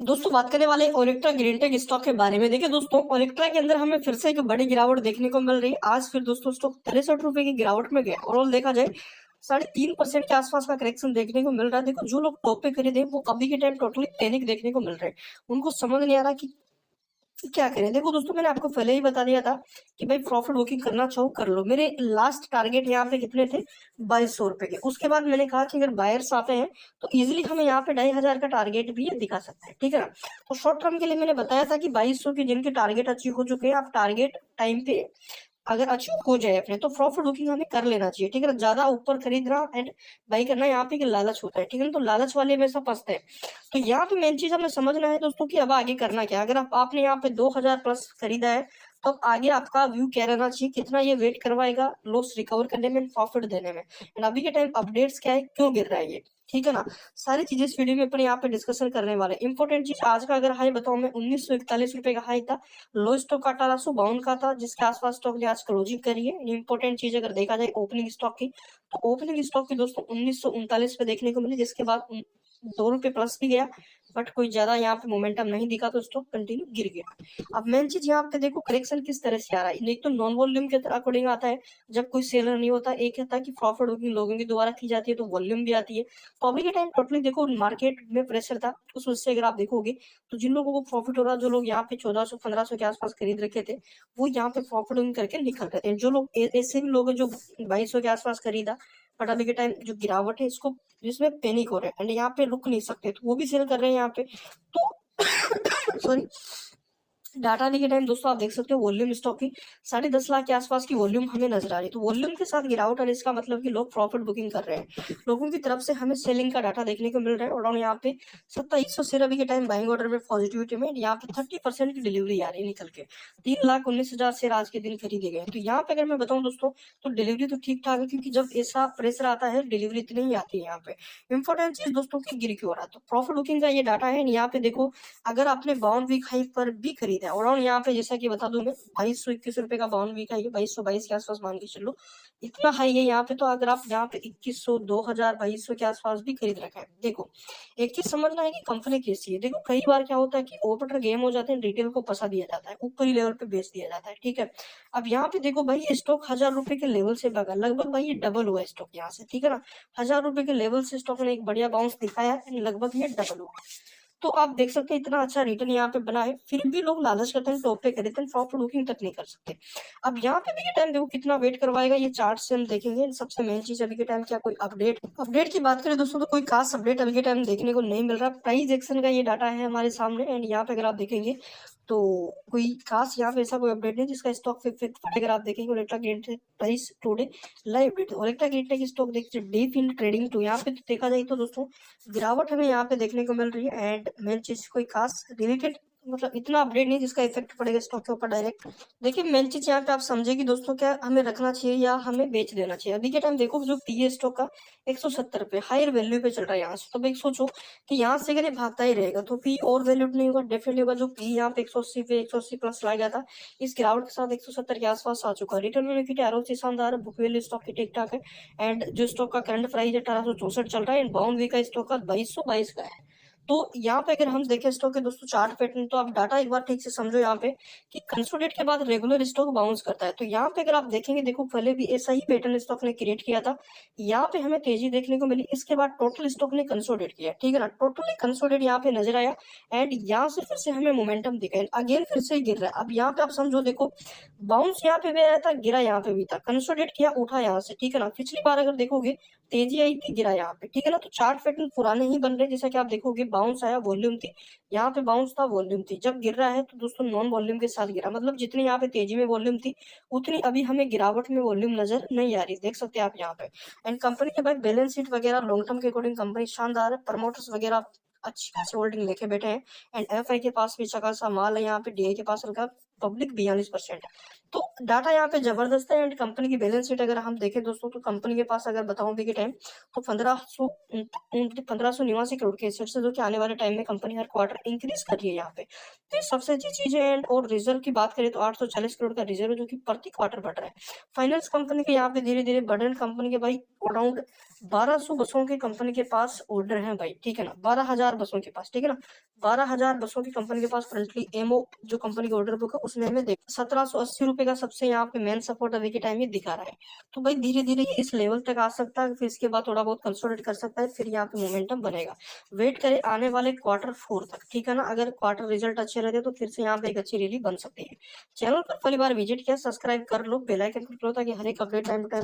दोस्तों बात करने वाले ओलेक्ट्रा ग्रीन टेक स्टॉक के बारे में। देखिए दोस्तों, ओलेक्ट्रा के अंदर हमें फिर से एक बड़ी गिरावट देखने को मिल रही है। आज फिर दोस्तों स्टॉक 63 रुपए की गिरावट में गया। ओवरऑल देखा जाए 3.5% के आसपास का करेक्शन देखने को मिल रहा है। देखो, जो लोग टॉप पे खरीदे वो अभी के टाइम टोटली पैनिक देखने को मिल रहे हैं। उनको समझ नहीं आ रहा कि क्या करें। देखो दोस्तों, मैंने आपको पहले ही बता दिया था कि भाई प्रॉफिट बुकिंग करना चाहो कर लो। मेरे लास्ट टारगेट यहाँ पे कितने थे? 2200 रुपए के। उसके बाद मैंने कहा कि अगर बायर्स आते हैं तो इजीली हमें यहाँ पे 2500 का टारगेट भी ये दिखा सकता है, ठीक है ना। तो शॉर्ट टर्म के लिए मैंने बताया था कि 2200 के जिनके टारगेट अचीव हो चुके हैं, आप टारगेट टाइम पे अगर अचीव हो जाए अपने, तो प्रॉफिट बुकिंग हमें कर लेना चाहिए, ठीक है ना। ज्यादा ऊपर खरीदना एंड बाई करना यहाँ पे कि लालच होता है, ठीक है ना। तो लालच वाले हमेशा फंसते हैं। तो यहाँ पे मेन चीज हमें समझना है दोस्तों कि अब आगे करना क्या है। अगर आपने यहाँ पे 2000 प्लस खरीदा है, तो अब आगे आपका व्यू क्या रहना चाहिए, कितना ये वेट करवाएगा लॉस रिकवर करने में, प्रॉफिट देने में, एंड अभी के टाइम अपडेट्स क्या है, क्यों गिर रहा है ये, ठीक है ना। सारी चीजें इस वीडियो में अपन यहाँ पे डिस्कशन करने वाले। इंपॉर्टेंट चीज, आज का अगर हाई बताऊं मैं, 1941 रुपए का हाई था। लो स्टॉक 1852 का था, जिसके आसपास स्टॉक ने आज क्लोजिंग करी है। इंपॉर्टेंट चीज अगर देखा जाए ओपनिंग स्टॉक की, तो ओपनिंग स्टॉक की दोस्तों 1939 पे देखने को मिली, जिसके बाद 2 रुपए प्लस भी गया, बट कोई ज्यादा यहाँ पे मोमेंटम नहीं दिखा, तो स्टॉक कंटिन्यू गिर गया। अब मेन चीज यहाँ पे देखो, करेक्शन किस तरह से आ रहा है। एक तो नॉन वॉल्यूम के अकॉर्डिंग आता है, जब कोई सेलर नहीं होता। एक होता है कि प्रॉफिट बुकिंग लोगों की दोबारा की जाती है, तो वॉल्यूम भी आती है। तो अभी के टाइम टोटली देखो, मार्केट में प्रेशर था, उस वजह से अगर आप देखोगे तो जिन लोगों को प्रॉफिट हो रहा, जो लोग यहाँ पे 1400 1500 के आसपास खरीद रखे थे, वो यहाँ पे प्रॉफिट बुकिंग करके निकल रहे थे। जो लोग ऐसे भी लोग हैं जो 2200 के आसपास खरीदा, बट अभी के टाइम जो गिरावट है इसको, जिसमें पैनिक हो रहा है एंड यहाँ पे रुक नहीं सकते, तो वो भी सेल कर रहे हैं यहाँ पे। तो सॉरी, डाटा के टाइम दोस्तों आप देख सकते हो वॉल्यूम स्टॉक की 10.5 लाख के आसपास की वॉल्यूम हमें नजर आ रही है। तो वॉल्यूम के साथ गिरावट, और इसका मतलब कि लोग प्रॉफिट बुकिंग कर रहे हैं। लोगों की तरफ से हमें सेलिंग का डाटा देखने को मिल रहा है। और यहाँ पे 2700 शेयर अभी के टाइम बाइंग ऑर्डर में पॉजिटिविटी में, यहाँ पे 30% की डिलीवरी आ रही है निकल के। 3,19,000 शेयर आज के दिन खरीदे गए। तो यहाँ पे अगर मैं बताऊं दोस्तों, तो डिलीवरी तो ठीक ठाक है, क्योंकि जब ऐसा प्रेशर आता है डिलीवरी इतनी ही आती है यहाँ पे। इंपॉर्टेंट चीज दोस्तों की गिर क्यों हो रहा है, तो प्रॉफिट बुकिंग का ये डाटा है। यहाँ पे देखो, अगर आपने 52 वीक हाई पर भी खरीदा है, और यहाँ पे जैसा कि बता दूं मैं, 2221 रुपए का 52 वीक हाई है, 2222 के आसपास मान के चलो, इतना हाई है यहाँ पे। तो अगर आप यहाँ पे 2100 2000 2200 के आसपास भी खरीद रखा है, देखो एक चीज समझना है कि कंपनी कैसी है। देखो कई बार क्या होता है कि ओवर गेम हो जाते हैं, रिटेल को फंसा दिया जाता है, ऊपरी लेवल पे बेच दिया जाता है, ठीक है। अब यहाँ पे देखो भाई, ये स्टॉक 1000 रुपए के लेवल से भागा, लगभग भाई ये डबल हुआ है स्टॉक यहाँ से, ठीक है ना। 1000 रुपए के लेवल से स्टॉक ने एक बढ़िया बाउंस दिखाया है, लगभग ये डबल हुआ। तो आप देख सकते हैं इतना अच्छा रिटर्न यहाँ पे बना है, फिर भी लोग लालच करते हैं, टॉप पे खरीदते हैं, प्रॉफिट बुकिंग तक नहीं कर सकते। अब यहाँ पे भी टाइम देखो कितना वेट करवाएगा, ये चार्ट से हम देखेंगे। सबसे मेन चीज अभी के टाइम क्या, कोई अपडेट की बात करें दोस्तों, तो कोई खास अपडेट अभी के टाइम देखने को नहीं मिल रहा। प्राइस एक्शन का ये डाटा है हमारे सामने, एंड यहाँ पे अगर आप देखेंगे तो कोई खास यहाँ पे ऐसा कोई अपडेट नहीं जिसका स्टॉक फिफ्थ। अगर आप देखेंगे Olectra Green Tech price today live update, Olectra Green Tech stock देखिए डीप इन ट्रेडिंग टू, यहाँ पे तो देखा जाए तो दोस्तों गिरावट हमें यहाँ पे देखने को मिल रही है। एंड मेन चीज कोई खास रिलेटेड, मतलब इतना अपडेट नहीं जिसका इफेक्ट पड़ेगा स्टॉक के ऊपर डायरेक्ट। देखिए मेन चीज यहाँ पे आप समझेगी दोस्तों, क्या हमें रखना चाहिए या हमें बेच देना चाहिए। अभी के टाइम देखो, जो पीए स्टॉक का 170 रुपए हायर वैल्यू पे चल रहा है यहाँ से। तो एक सोचो कि यहाँ से अगर ये भागता ही रहेगा तो पी और वैल्यूड नहीं होगा, डेफिनेटली होगा। जो पी यहाँ पे 180 पे 180 प्लस लाया गया था, इस गिरावट के साथ 170 के आसपास आ चुका है। रिटर्न में फिर आरओसी शानदार है, बुक वैल्यू स्टॉक की ठीक ठाक है। एंड जो स्टॉक का करंट प्राइस 1864 चल रहा है, एंड बाउंड वीक का स्टॉक का 2222 का है। तो यहाँ पे अगर हम देखें स्टॉक के दोस्तों चार्ट पैटर्न, तो आप डाटा एक बार ठीक से समझो यहाँ पे कि कंसोलिडेट के बाद रेगुलर स्टॉक बाउंस करता है। तो यहाँ पे अगर आप देखेंगे, देखो पहले भी ऐसा ही पैटर्न स्टॉक ने क्रिएट किया था, यहाँ पे हमें तेजी देखने को मिली, इसके बाद टोटल स्टॉक ने कंसोलिडेट किया, ठीक है ना। टोटली कंसोलिडेट यहाँ पे नजर आया, एंड यहाँ से फिर से हमें मोमेंटम दिखा, अगेन फिर से गिर रहा है। अब यहाँ पे आप समझो, देखो बाउंस यहाँ पे भी आया था, गिरा यहाँ पे भी था, कंसोलिडेट किया, उठा यहाँ से, ठीक है ना। पिछली बार अगर देखोगे तेजी आई थी, गिरा यहाँ पे, ठीक है ना। तो चार्ट पैटर्न पुराने ही बन रहे, जैसा कि आप देखोगे बाउंस आया, वॉल्यूम थी, यहाँ पे बाउंस था, वॉल्यूम थी। जब गिर रहा है तो दोस्तों नॉन वॉल्यूम के साथ गिरा, मतलब जितनी यहाँ पे तेजी में वॉल्यूम थी, उतनी अभी हमें गिरावट में वॉल्यूम नजर नहीं आ रही, देख सकते हैं आप यहाँ पे। एंड कंपनी के भाई बैलेंस शीट वगैरह लॉन्ग टर्म के अकॉर्डिंग कंपनी शानदार है, प्रमोटर्स वगैरह अच्छी खासी होल्डिंग लेके बैठे हैं। एंड एफ आई के पास भी अच्छा खासा माल है, यहाँ पे डीआई के पास हल्का पब्लिक 42% है। तो डाटा यहाँ पे जबरदस्त है। एंड कंपनी की बैलेंस शीट अगर हम देखें दोस्तों, तो कंपनी के पास अगर बताऊं अभी के टाइम, तो 1589 करोड़ के एसेट्स है, जो कि आने वाले टाइम में कंपनी हर क्वार्टर इंक्रीज कर रही है यहाँ पे। तो ये सबसे अच्छी चीज है। एंड और रिजर्व की बात करें तो 840 करोड़ का रिजर्व है, जो कि प्रति क्वार्टर बढ़ रहा है। फाइनेंस कंपनी के यहाँ पे धीरे धीरे बढ़ रहे हैं। कंपनी के भाई अराउंड 1200 बसों की कंपनी के पास ऑर्डर है भाई, ठीक है ना, 12,000 बसों के पास, ठीक है ना, 12,000 बसों की कंपनी के पास करंटली एमओ जो कंपनी का ऑर्डर बुक है, उसमें हमें 1780 रुपए का सबसे यहाँ पे मेन सपोर्ट अभी के टाइम में दिखा रहा है। तो भाई धीरे धीरे ये इस लेवल तक आ सकता है, फिर इसके बाद थोड़ा बहुत कंसोलिडेट कर सकता है, फिर यहाँ पे मोमेंटम बनेगा। वेट करें आने वाले Q4 तक, ठीक है ना। अगर क्वार्टर रिजल्ट अच्छे रहते तो फिर से यहाँ पे एक अच्छी रैली बन सकती है। चैनल पर पहली बार विजिट किया, सब्सक्राइब कर लो, बेल आइकन क्लिक करो, ताकि हर एक अपडेट टाइम टू टाइम